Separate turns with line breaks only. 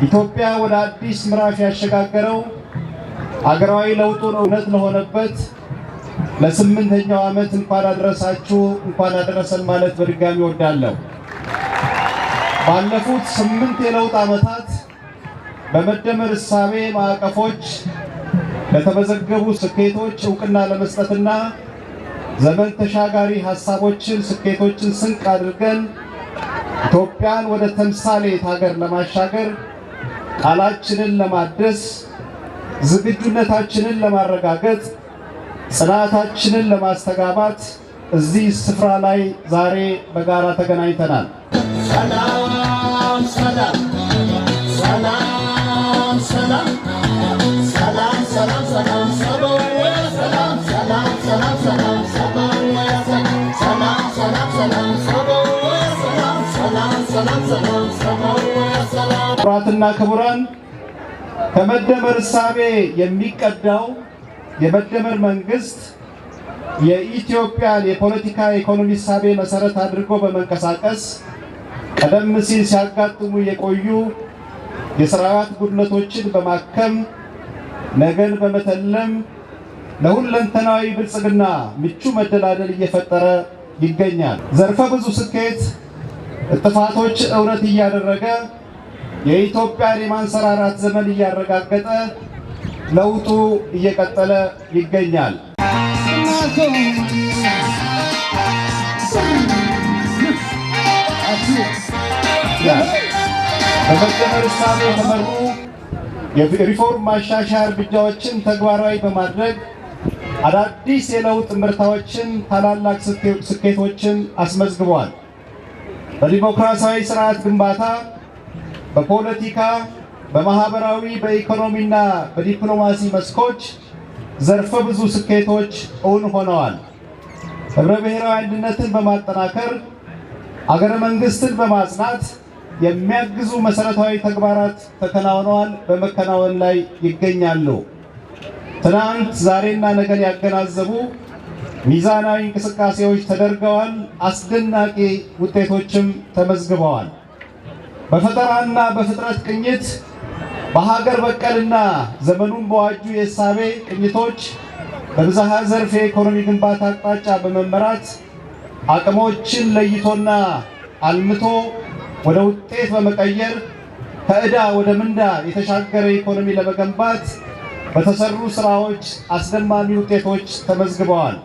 ኢትዮጵያ ወደ አዲስ ምዕራፍ ያሸጋገረው አገራዊ ለውጡን እውነት ለሆነበት ለስምንተኛው ዓመት እንኳን አደረሳችሁ እንኳን አደረሰን ማለት በድጋሚ እወዳለሁ። ባለፉት 8 የለውጥ ዓመታት በመደመር እሳቤ ማዕቀፎች ለተመዘገቡ ስኬቶች እውቅና ለመስጠትና ዘመን ተሻጋሪ ሐሳቦችን ስኬቶችን ስንቅ አድርገን ኢትዮጵያን ወደ ተምሳሌት ሀገር ለማሻገር ቃላችንን ለማደስ ዝግጁነታችንን ለማረጋገጥ ጽናታችንን ለማስተጋባት እዚህ ስፍራ ላይ ዛሬ በጋራ ተገናኝተናል። ሰላም ሰላም ሰላም ሰላም ሰላም ሰላም ሰላም ሰላም ሰላም ሰላም ሰላም ሰላም ሰላም ሰላም ሰላም ክቡራትና ክቡራን ከመደመር እሳቤ የሚቀዳው የመደመር መንግስት የኢትዮጵያን የፖለቲካ ኢኮኖሚ እሳቤ መሰረት አድርጎ በመንቀሳቀስ ቀደም ሲል ሲያጋጥሙ የቆዩ የሥርዓት ጉድለቶችን በማከም ነገን በመተለም ለሁለንተናዊ ብልጽግና ምቹ መደላደል እየፈጠረ ይገኛል። ዘርፈ ብዙ ስኬት ጥፋቶች እውነት እያደረገ የኢትዮጵያን የማንሰራራት ዘመን እያረጋገጠ ለውጡ እየቀጠለ ይገኛል። በመደመር እሳቤ የተመሩ የሪፎርም ማሻሻያ እርምጃዎችን ተግባራዊ በማድረግ አዳዲስ የለውጥ ምርታዎችን ታላላቅ ስኬቶችን አስመዝግቧል። በዲሞክራሲያዊ ስርዓት ግንባታ፣ በፖለቲካ፣ በማህበራዊ፣ በኢኮኖሚና በዲፕሎማሲ መስኮች ዘርፈ ብዙ ስኬቶች እውን ሆነዋል። ህብረ ብሔራዊ አንድነትን በማጠናከር አገረ መንግስትን በማጽናት የሚያግዙ መሰረታዊ ተግባራት ተከናውነዋል፣ በመከናወን ላይ ይገኛሉ። ትናንት ዛሬና ነገን ያገናዘቡ ሚዛናዊ እንቅስቃሴዎች ተደርገዋል። አስደናቂ ውጤቶችም ተመዝግበዋል። በፈጠራና በፍጥረት ቅኝት በሀገር በቀልና ዘመኑን በዋጁ የእሳቤ ቅኝቶች በብዝሃ ዘርፍ የኢኮኖሚ ግንባታ አቅጣጫ በመመራት አቅሞችን ለይቶና አልምቶ ወደ ውጤት በመቀየር ከዕዳ ወደ ምንዳ የተሻገረ ኢኮኖሚ ለመገንባት በተሰሩ ስራዎች አስደማሚ ውጤቶች ተመዝግበዋል።